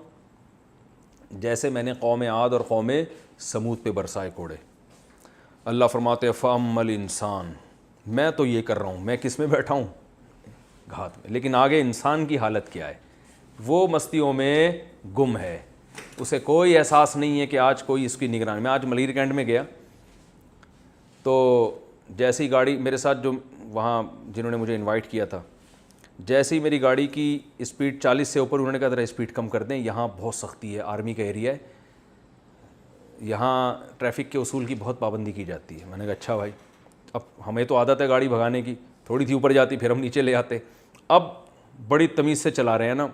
جیسے میں نے قوم عاد اور قوم سمود پہ برسائے کوڑے. اللہ فرماتے ہیں فَأَمَّا الْإِنسان, میں تو یہ کر رہا ہوں, میں کس میں بیٹھا ہوں؟ گھات میں. لیکن آگے انسان کی حالت کیا ہے؟ وہ مستیوں میں گم ہے, اسے کوئی احساس نہیں ہے کہ آج کوئی اس کی نگرانی. میں آج ملیر کینٹ میں گیا تو جیسی گاڑی میرے ساتھ, جو وہاں جنہوں نے مجھے انوائٹ کیا تھا, جیسے ہی میری گاڑی کی اسپیڈ 40 سے اوپر, انہوں نے کہا ذرا اسپیڈ کم کر دیں, یہاں بہت سختی ہے, آرمی کا ایریا ہے, یہاں ٹریفک کے اصول کی بہت پابندی کی جاتی ہے. میں نے کہا اچھا بھائی, اب ہمیں تو عادت ہے گاڑی بھگانے کی, تھوڑی تھی اوپر جاتی پھر ہم نیچے لے آتے. اب بڑی تمیز سے چلا رہے ہیں نا.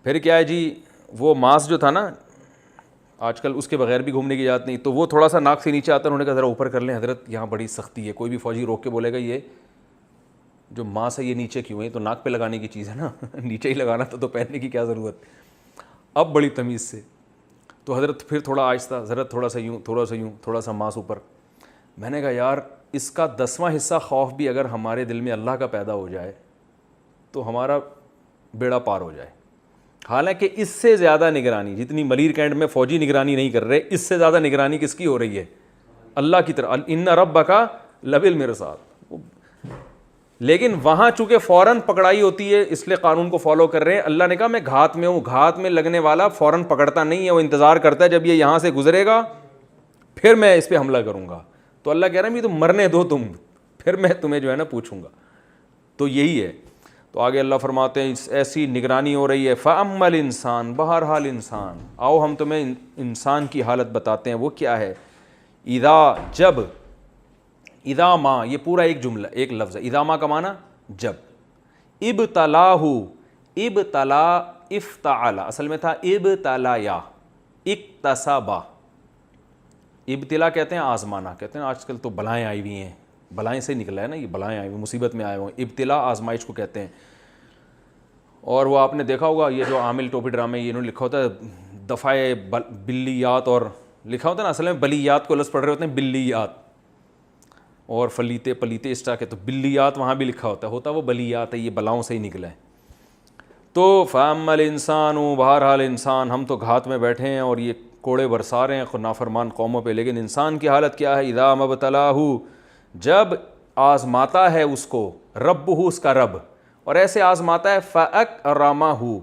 پھر کیا ہے جی, وہ ماس جو تھا نا, آج کل اس کے بغیر بھی گھومنے کی اجازت نہیں, تو وہ تھوڑا سا ناک سے نیچے آتا ہے. انہوں نے کہا ذرا اوپر کر لیں حضرت, یہاں بڑی سختی ہے. کوئی بھی فوجی روک کے بولے گا یہ جو ماس ہے یہ نیچے کیوں ہے, تو ناک پہ لگانے کی چیز ہے نا, نیچے ہی لگانا تھا تو پہننے کی کیا ضرورت. اب بڑی تمیز سے. تو حضرت پھر تھوڑا آہستہ, حضرت تھوڑا سا یوں, تھوڑا سا یوں, تھوڑا سا ماس اوپر. میں نے کہا یار اس کا 10واں حصہ خوف بھی اگر ہمارے دل میں اللہ کا پیدا ہو جائے تو ہمارا بیڑا پار ہو جائے. حالانکہ اس سے زیادہ نگرانی, جتنی ملیر کینٹ میں فوجی نگرانی نہیں کر رہے, اس سے زیادہ نگرانی کس کی ہو رہی ہے؟ اللہ کی طرف. ان ربک لبالمرصاد. لیکن وہاں چونکہ فوراً پکڑائی ہوتی ہے اس لیے قانون کو فالو کر رہے ہیں. اللہ نے کہا میں گھات میں ہوں, گھات میں لگنے والا فوراً پکڑتا نہیں ہے, وہ انتظار کرتا ہے جب یہ یہاں سے گزرے گا پھر میں اس پہ حملہ کروں گا. تو اللہ کہہ رہا ہے یہ تو مرنے دو تم, پھر میں تمہیں جو ہے نا پوچھوں گا. تو یہی ہے. تو آگے اللہ فرماتے ہیں ایسی نگرانی ہو رہی ہے. فَأَمَّا الْإِنسَانُ, بہرحال انسان. آؤ ہم تمہیں انسان کی حالت بتاتے ہیں, وہ کیا ہے. اذا, جب, اذا ما, یہ پورا ایک جملہ, ایک لفظ ہے. اذا ما کا معنی جب. ابتلاہ, ابتلا افتعل, اصل میں تھا ابتلایا, اکتسبا. ابتلا کہتے ہیں آزمانا, کہتے ہیں آج کل تو بلائیں آئی ہوئی ہیں, بلائیں سے نکلا ہے نا, یہ بلائیں آئی ہوئی, مصیبت میں آئے ہوئے ہیں. ابتلا آزمائش کو کہتے ہیں. اور وہ آپ نے دیکھا ہوگا یہ جو عامل ٹوپی ڈرامے, یہ انہوں نے لکھا ہوتا ہے دفعہ بلیات, اور لکھا ہوتا ہے نا اصل میں بلیات کو لفظ پڑھ رہے ہوتے ہیں بلیات, اور فلیتے پلیتے اس طرح کے, تو بلیات وہاں بھی لکھا ہوتا ہے وہ بلیات ہے, یہ بلاؤں سے ہی نکلا ہے. تو فَأَمَّا الْإِنسَانُ, بہرحال انسان, ہم تو گھات میں بیٹھے ہیں اور یہ کوڑے برسا رہے ہیں نافرمان قوموں پہ, لیکن انسان کی حالت کیا ہے. اذا مبتلاہ, جب آزماتا ہے اس کو, ربہ, اس کا رب, اور ایسے آزماتا ہے, فَأَكْرَمَہُ,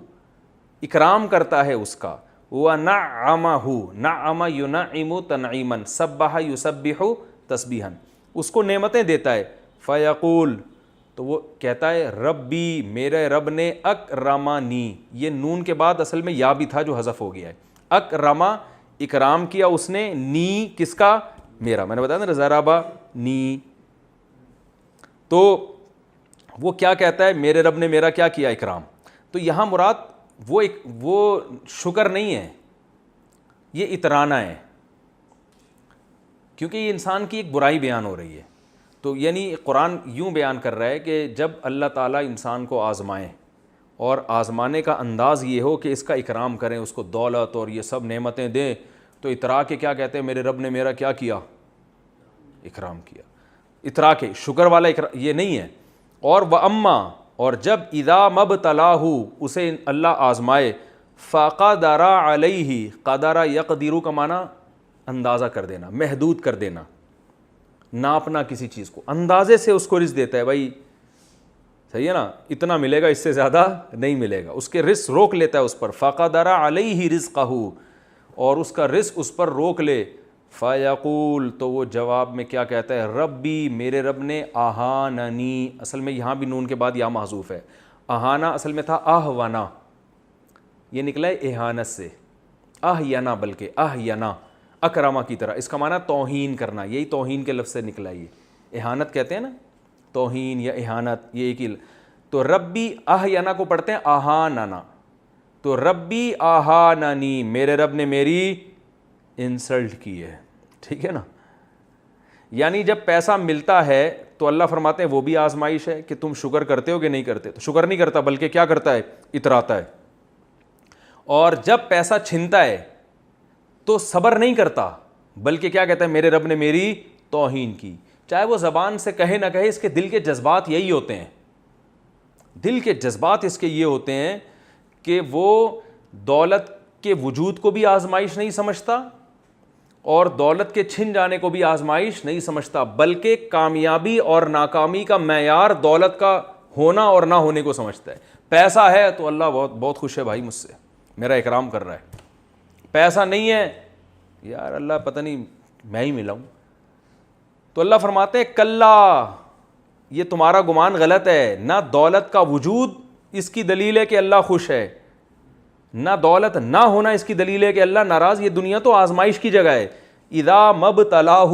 اکرام کرتا ہے اس کا, وَنَعَّمَہُ, نَعَّمَ يُنَعِّمُ تَنْعِيمًا, سَبَّحَ يُسَبِّحُ تسبیحًا, اس کو نعمتیں دیتا ہے. فَيَقُول, تو وہ کہتا ہے ربی, میرے رب نے, اکرمانی, یہ نون کے بعد اصل میں یا بھی تھا جو حذف ہو گیا ہے. اکرما, اکرام کیا اس نے, نی, کس کا, میرا. میں نے بتایا نا ضربا نی. تو وہ کیا کہتا ہے, میرے رب نے میرا کیا کیا, اکرام. تو یہاں مراد وہ شکر نہیں ہے, یہ اترانا ہے, کیونکہ یہ انسان کی ایک برائی بیان ہو رہی ہے. تو یعنی قرآن یوں بیان کر رہا ہے کہ جب اللہ تعالیٰ انسان کو آزمائیں, اور آزمانے کا انداز یہ ہو کہ اس کا اکرام کریں, اس کو دولت اور یہ سب نعمتیں دیں, تو اترا کے کیا کہتے ہیں, میرے رب نے میرا کیا کیا, اکرام کیا. اترا کے شکر والا اکرام یہ نہیں ہے. اور وَأَمَّا, اور جب اذا مبتلاہ, اسے اللہ آزمائے, فَقَدَرَ عَلَيْهِ, قَدَرَ يَقْدِرُ کا معنی اندازہ کر دینا, محدود کر دینا, ناپنا کسی چیز کو, اندازے سے اس کو رزق دیتا ہے. بھائی صحیح ہے نا, اتنا ملے گا, اس سے زیادہ نہیں ملے گا, اس کے رزق روک لیتا ہے اس پر. فَقَدَرَ عَلَيْهِ رِزْقَهُ, اور اس کا رزق اس پر روک لے. فَيَقُول, تو وہ جواب میں کیا کہتا ہے, ربی, میرے رب نے, اہاننی, اصل میں یہاں بھی نون کے بعد یا محذوف ہے. اہانا اصل میں تھا اہونا, یہ نکلا ہے اہانت سے, اہینا, بلکہ اہینا, اکرما کی طرح. اس کا معنی توہین کرنا, یہی توہین کے لفظ سے نکلا. یہ اہانت کہتے ہیں نا, توہین یا اہانت, یہ ایک ہی. تو ربی اہینا کو پڑھتے ہیں اہاننا, تو ربی اہاننی, میرے رب نے میری انسلٹ کی ہے. ٹھیک ہے نا. یعنی جب پیسہ ملتا ہے تو اللہ فرماتے ہیں وہ بھی آزمائش ہے کہ تم شکر کرتے ہو کہ نہیں کرتے. تو شکر نہیں کرتا بلکہ کیا کرتا ہے, اتراتا ہے. اور جب پیسہ چھنتا ہے تو صبر نہیں کرتا بلکہ کیا کہتا ہے, میرے رب نے میری توہین کی. چاہے وہ زبان سے کہے نہ کہے, اس کے دل کے جذبات یہی ہوتے ہیں. دل کے جذبات اس کے یہ ہوتے ہیں کہ وہ دولت کے وجود کو بھی آزمائش نہیں سمجھتا, اور دولت کے چھن جانے کو بھی آزمائش نہیں سمجھتا, بلکہ کامیابی اور ناکامی کا معیار دولت کا ہونا اور نہ ہونے کو سمجھتا ہے. پیسہ ہے تو اللہ بہت بہت خوش ہے بھائی مجھ سے, میرا اکرام کر رہا ہے. پیسہ نہیں ہے, یار اللہ پتہ نہیں میں ہی ملا ہوں. تو اللہ فرماتے ہیں کلا, یہ تمہارا گمان غلط ہے. نہ دولت کا وجود اس کی دلیل ہے کہ اللہ خوش ہے, نہ دولت نہ ہونا اس کی دلیل ہے کہ اللہ ناراض. یہ دنیا تو آزمائش کی جگہ ہے. اذا مبتلاہ,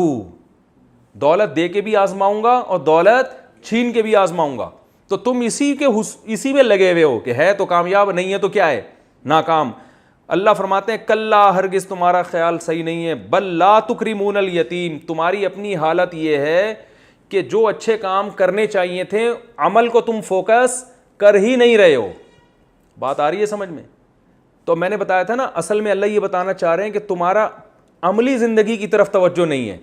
دولت دے کے بھی آزماؤں گا اور دولت چھین کے بھی آزماؤں گا. تو تم اسی میں لگے ہوئے ہو کہ ہے تو کامیاب, نہیں ہے تو کیا ہے, ناکام. اللہ فرماتے ہیں کلا, ہرگز تمہارا خیال صحیح نہیں ہے, بل لا تکرمون الیتیم, تمہاری اپنی حالت یہ ہے کہ جو اچھے کام کرنے چاہیے تھے عمل کو تم فوکس کر ہی نہیں رہے ہو. بات آ رہی ہے سمجھ میں؟ تو میں نے بتایا تھا نا, اصل میں اللہ یہ بتانا چاہ رہے ہیں کہ تمہارا عملی زندگی کی طرف توجہ نہیں ہے.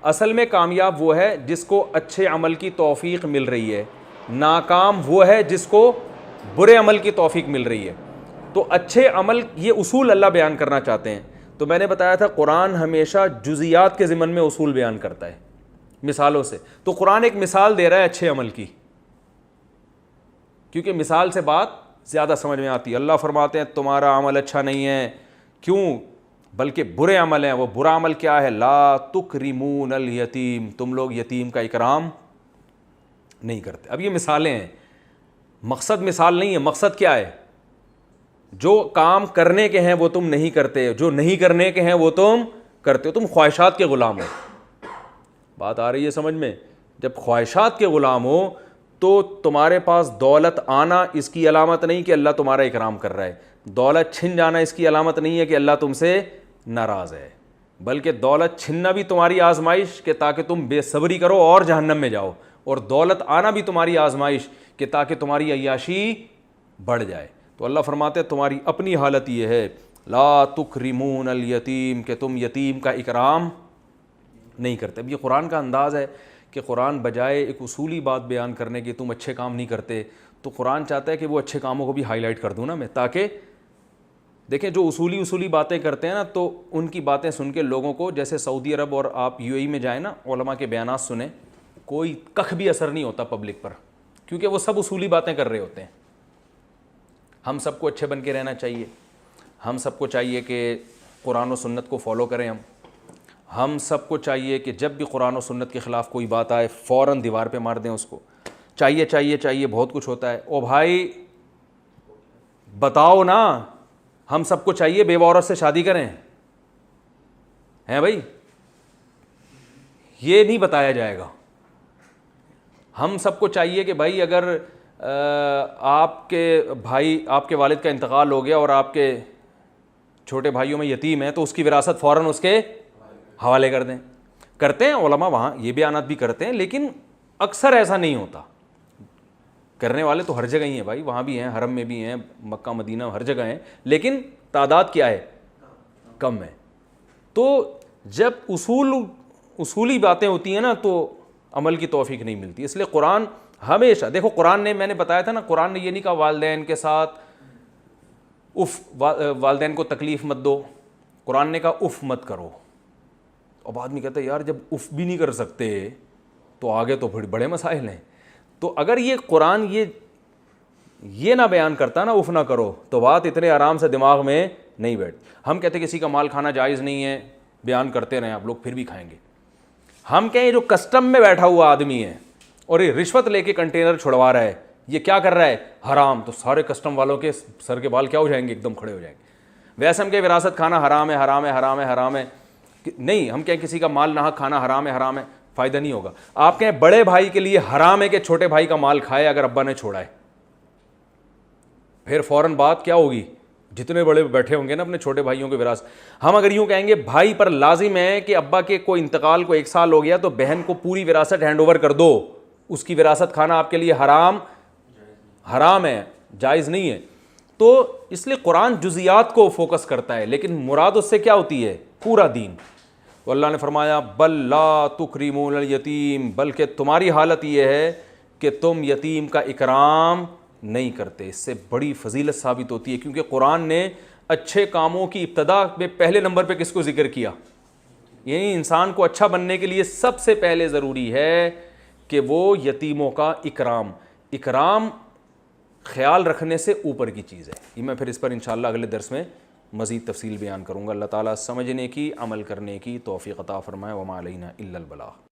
اصل میں کامیاب وہ ہے جس کو اچھے عمل کی توفیق مل رہی ہے, ناکام وہ ہے جس کو برے عمل کی توفیق مل رہی ہے. تو اچھے عمل, یہ اصول اللہ بیان کرنا چاہتے ہیں. تو میں نے بتایا تھا قرآن ہمیشہ جزیات کے ضمن میں اصول بیان کرتا ہے مثالوں سے. تو قرآن ایک مثال دے رہا ہے اچھے عمل کی, کیونکہ مثال سے بات زیادہ سمجھ میں آتی ہے. اللہ فرماتے ہیں تمہارا عمل اچھا نہیں ہے, کیوں, بلکہ برے عمل ہیں. وہ برا عمل کیا ہے, لا تکرمون الیتیم, تم لوگ یتیم کا اکرام نہیں کرتے. اب یہ مثالیں ہیں, مقصد مثال نہیں ہے, مقصد کیا ہے, جو کام کرنے کے ہیں وہ تم نہیں کرتے, جو نہیں کرنے کے ہیں وہ تم کرتے ہو, تم خواہشات کے غلام ہو. بات آ رہی ہے سمجھ میں؟ جب خواہشات کے غلام ہو تو تمہارے پاس دولت آنا اس کی علامت نہیں کہ اللہ تمہارا اکرام کر رہا ہے, دولت چھن جانا اس کی علامت نہیں ہے کہ اللہ تم سے ناراض ہے, بلکہ دولت چھننا بھی تمہاری آزمائش کہ تاکہ تم بے صبری کرو اور جہنم میں جاؤ, اور دولت آنا بھی تمہاری آزمائش کہ تاکہ تمہاری عیاشی بڑھ جائے. تو اللہ فرماتے ہیں تمہاری اپنی حالت یہ ہے, لا تکرمون الیتیم, کہ تم یتیم کا اکرام نہیں کرتے. اب یہ قرآن کا انداز ہے کہ قرآن بجائے ایک اصولی بات بیان کرنے کی تم اچھے کام نہیں کرتے, تو قرآن چاہتا ہے کہ وہ اچھے کاموں کو بھی ہائی لائٹ کر دوں نا میں, تاکہ دیکھیں جو اصولی باتیں کرتے ہیں نا, تو ان کی باتیں سن کے لوگوں کو, جیسے سعودی عرب اور آپ یو اے ای میں جائیں نا, علماء کے بیانات سنیں, کوئی کخ بھی اثر نہیں ہوتا پبلک پر, کیونکہ وہ سب اصولی باتیں کر رہے ہوتے ہیں. ہم سب کو اچھے بن کے رہنا چاہیے, ہم سب کو چاہیے کہ قرآن و سنت کو فالو کریں, ہم سب کو چاہیے کہ جب بھی قرآن و سنت کے خلاف کوئی بات آئے فوراً دیوار پہ مار دیں اس کو. چاہیے بہت کچھ ہوتا ہے. او بھائی بتاؤ نا, ہم سب کو چاہیے بیوہ عورت سے شادی کریں, ہیں بھائی؟ یہ نہیں بتایا جائے گا. ہم سب کو چاہیے کہ بھائی اگر آپ کے بھائی, آپ کے والد کا انتقال ہو گیا اور آپ کے چھوٹے بھائیوں میں یتیم ہے, تو اس کی وراثت فوراً اس کے حوالے کر دیں. کرتے ہیں علماء وہاں, یہ بیانات بھی کرتے ہیں, لیکن اکثر ایسا نہیں ہوتا. کرنے والے تو ہر جگہ ہی ہیں بھائی, وہاں بھی ہیں, حرم میں بھی ہیں, مکہ مدینہ ہر جگہ ہیں, لیکن تعداد کیا ہے, کم ہے. تو جب اصولی باتیں ہوتی ہیں نا تو عمل کی توفیق نہیں ملتی. اس لیے قرآن ہمیشہ, دیکھو قرآن نے, میں نے بتایا تھا نا, قرآن نے یہ نہیں کہا والدین کے ساتھ والدین کو تکلیف مت دو, قرآن نے کہا اف مت کرو. اب آدمی کہتا ہے یار جب اف بھی نہیں کر سکتے تو آگے تو بڑے مسائل ہیں. تو اگر یہ قرآن یہ نہ بیان کرتا نا اف نہ کرو, تو بات اتنے آرام سے دماغ میں نہیں بیٹھ. ہم کہتے کسی کا مال کھانا جائز نہیں ہے, بیان کرتے رہیں آپ لوگ, پھر بھی کھائیں گے. ہم کہیں جو کسٹم میں بیٹھا ہوا آدمی ہے اور یہ رشوت لے کے کنٹینر چھڑوا رہا ہے, یہ کیا کر رہا ہے, حرام, تو سارے کسٹم والوں کے سر کے بال کیا ہو جائیں گے, ایک دم کھڑے ہو جائیں گے. ویسے ہم کہ وراثت کھانا حرام ہے, حرام ہے, حرام ہے, حرام ہے, نہیں, ہم کہیں کسی کا مال ناحق کھانا حرام ہے, حرام ہے, فائدہ نہیں ہوگا. آپ کہیں بڑے بھائی کے لیے حرام ہے کہ چھوٹے بھائی کا مال کھائے اگر ابا نے چھوڑا ہے, پھر فوراً بات کیا ہوگی, جتنے بڑے بیٹھے ہوں گے نا اپنے چھوٹے بھائیوں کے وراثت. ہم اگر یوں کہیں گے بھائی پر لازم ہے کہ ابا کے کوئی انتقال کو 1 سال ہو گیا تو بہن کو پوری وراثت ہینڈ اوور کر دو, اس کی وراثت کھانا آپ کے لیے حرام ہے, جائز نہیں ہے. تو اس لیے قرآن جزیات کو فوکس کرتا ہے, لیکن مراد اس سے کیا ہوتی ہے, پورا دین. تو اللہ نے فرمایا بل لا تکرمون الیتیم, بلکہ تمہاری حالت یہ ہے کہ تم یتیم کا اکرام نہیں کرتے. اس سے بڑی فضیلت ثابت ہوتی ہے, کیونکہ قرآن نے اچھے کاموں کی ابتدا میں پہلے نمبر پہ کس کو ذکر کیا, یعنی انسان کو اچھا بننے کے لیے سب سے پہلے ضروری ہے کہ وہ یتیموں کا اکرام خیال رکھنے سے اوپر کی چیز ہے. یہ میں پھر اس پر انشاءاللہ اگلے درس میں مزید تفصیل بیان کروں گا. اللہ تعالیٰ سمجھنے کی, عمل کرنے کی توفیق عطا فرمائے. وما علینا الا البلاغ.